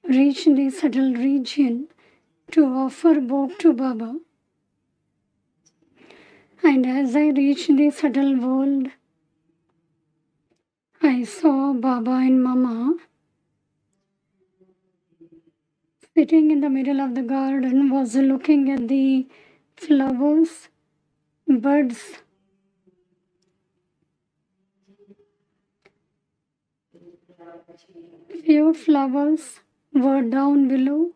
reached the subtle region to offer bhog to Baba. And as I reached the subtle world, I saw Baba and Mama sitting in the middle of the garden, was looking at the flowers, birds. Few flowers were down below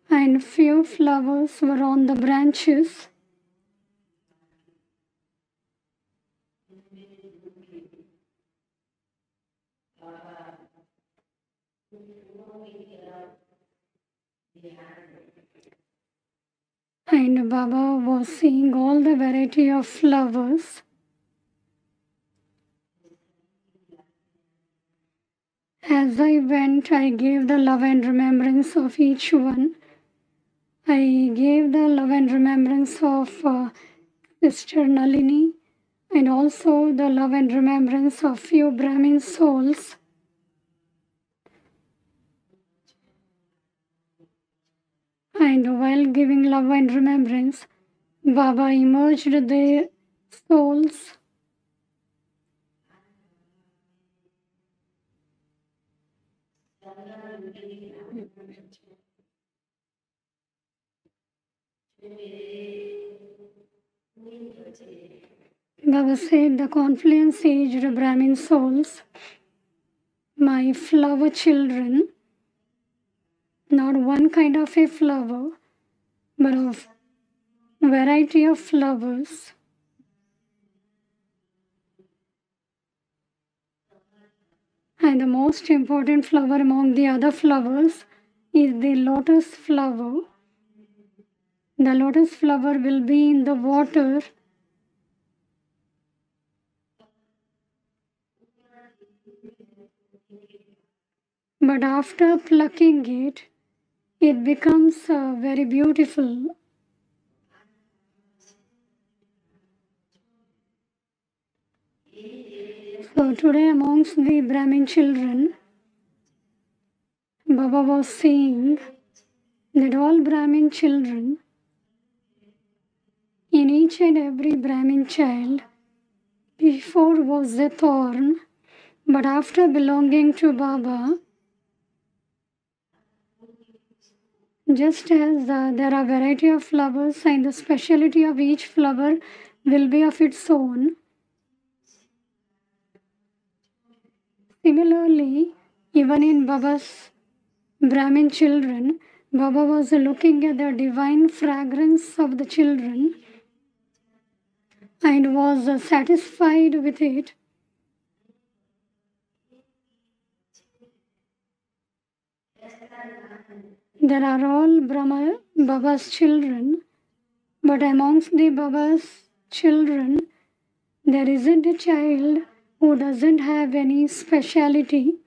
and few flowers were on the branches. And Baba was seeing all the variety of flowers. As I went, I gave the love and remembrance of each one. I gave the love and remembrance of Sister Nalini and also the love and remembrance of few Brahmin souls. And while giving love and remembrance, Baba emerged the souls. Baba said, the confluence aged Brahmin souls, my flower children, not one kind of a flower, but of variety of flowers. And the most important flower among the other flowers is the lotus flower. The lotus flower will be in the water. But after plucking it, it becomes very beautiful. So today amongst the Brahmin children, Baba was saying that all Brahmin children, in each and every Brahmin child, before was a thorn, but after belonging to Baba, just as there are variety of flowers and the speciality of each flower will be of its own, similarly, even in Baba's Brahmin children, Baba was looking at the divine fragrance of the children and was satisfied with it. There are all Baba's children, but amongst the Baba's children, there isn't a child who doesn't have any speciality.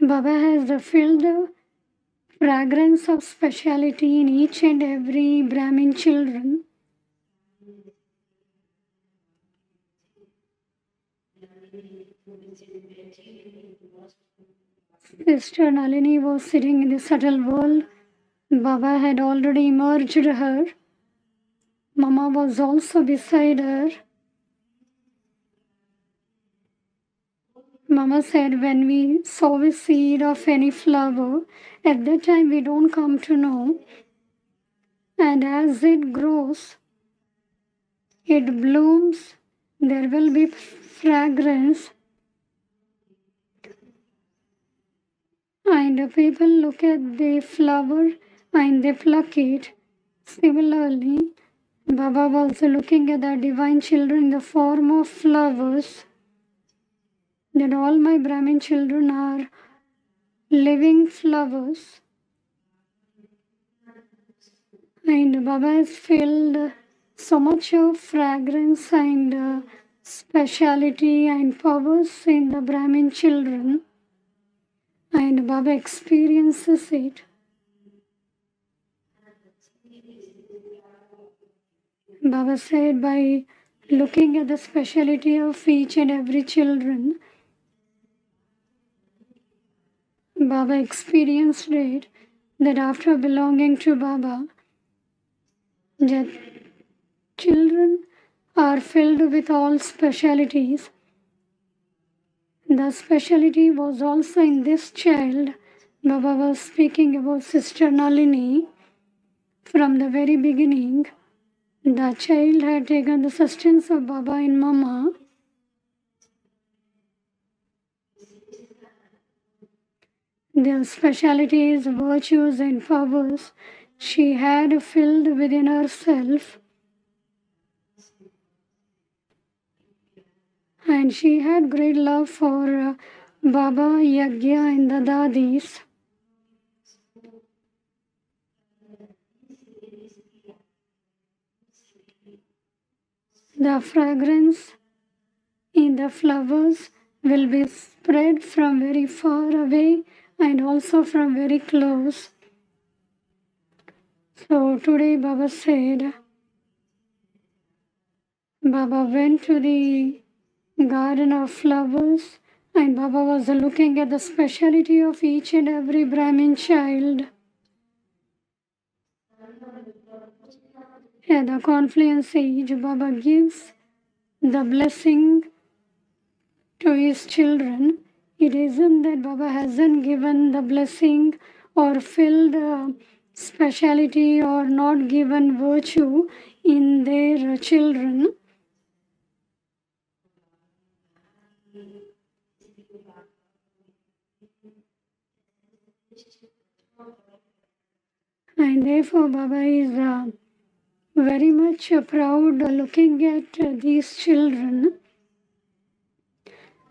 Baba has filled the fragrance of speciality in each and every Brahmin children. Sister Nalini was sitting in the subtle world. Baba had already emerged her. Mama was also beside her. Mama said, when we sow a seed of any flower, at that time we don't come to know. And as it grows, it blooms, there will be fragrance. And people look at the flower and they pluck it. Similarly, Baba was looking at the divine children in the form of flowers. That all my Brahmin children are living flowers. And Baba has filled so much of fragrance and speciality and powers in the Brahmin children. And Baba experiences it. Baba said, by looking at the speciality of each and every children, Baba experienced it that after belonging to Baba, that children are filled with all specialities. The speciality was also in this child. Baba was speaking about Sister Nalini. From the very beginning, the child had taken the sustenance of Baba and Mama. Their specialities, virtues, and powers she had filled within herself, and she had great love for Baba, Yagya, and the Dadis. The fragrance in the flowers will be spread from very far away and also from very close. So today Baba said, Baba went to the garden of flowers and Baba was looking at the speciality of each and every Brahmin child. At the confluence age, Baba gives the blessing to his children. It isn't that Baba hasn't given the blessing or filled speciality or not given virtue in their children. And therefore Baba is very much proud looking at these children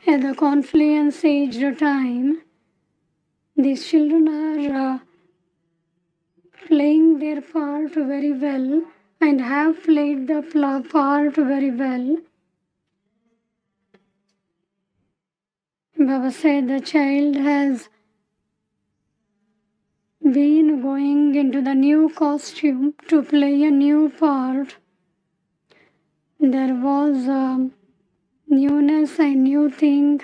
at the confluence age time. These children are playing their part very well and have played the part very well. Baba said the child has been going into the new costume to play a new part. There was newness and new thing,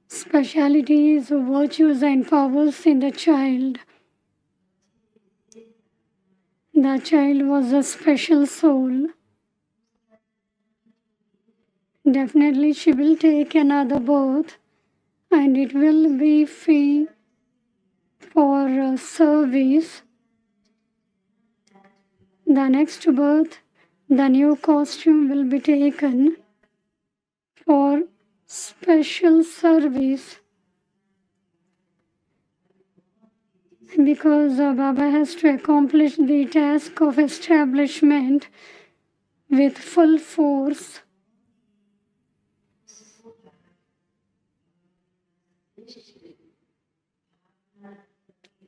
specialities, virtues and powers in the child. The child was a special soul. Definitely she will take another birth and it will be fee for service. The next birth, the new costume will be taken for special service, because Baba has to accomplish the task of establishment with full force.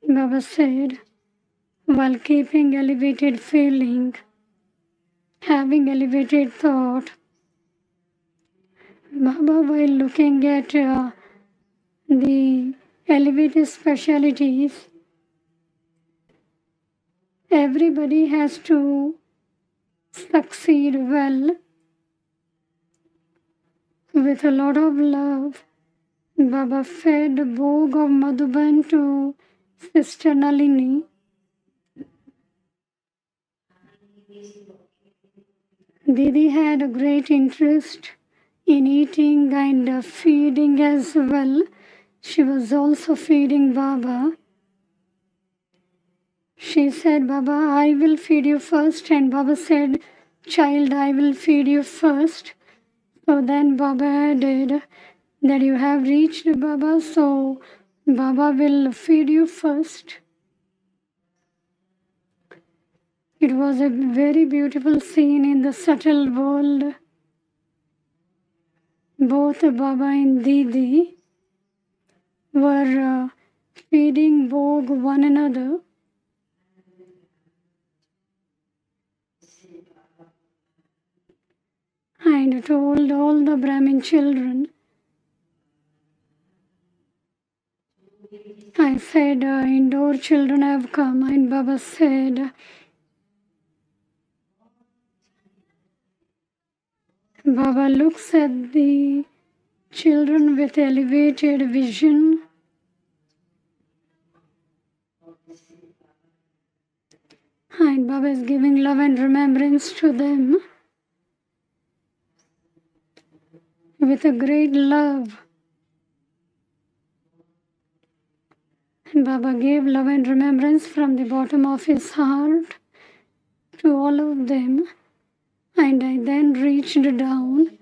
Baba said, while keeping elevated feeling, having elevated thought, Baba, while looking at the elevated specialities, everybody has to succeed well with a lot of love. Baba fed Bhog of Madhuban to Sister Nalini. Didi had a great interest in eating and feeding as well. She was also feeding Baba. She said, Baba, I will feed you first. And Baba said, child, I will feed you first. So then Baba added that you have reached Baba, so Baba will feed you first. It was a very beautiful scene in the subtle world. Both Baba and Didi were feeding Bhog one another. And told all the Brahmin children, I said, indoor children have come, and Baba said, Baba looks at the children with elevated vision. And Baba is giving love and remembrance to them with a great love. And Baba gave love and remembrance from the bottom of his heart to all of them. And I then reached down